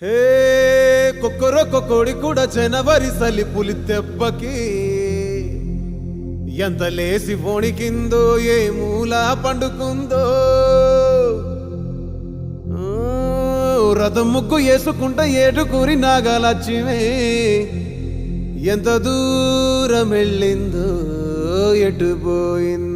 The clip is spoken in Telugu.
హే కొక్కరొక్క కోడి కూడా జనవరి సలి పులి దెబ్బకి ఎంత లేసి వణికిందో ఏ మూల పండుకుందో రథం ముగ్గు వేసుకుంట ఏడుకూరి నాగలక్ష్మి ఎంత దూరం వెళ్ళిందో ఎటు పోయిందో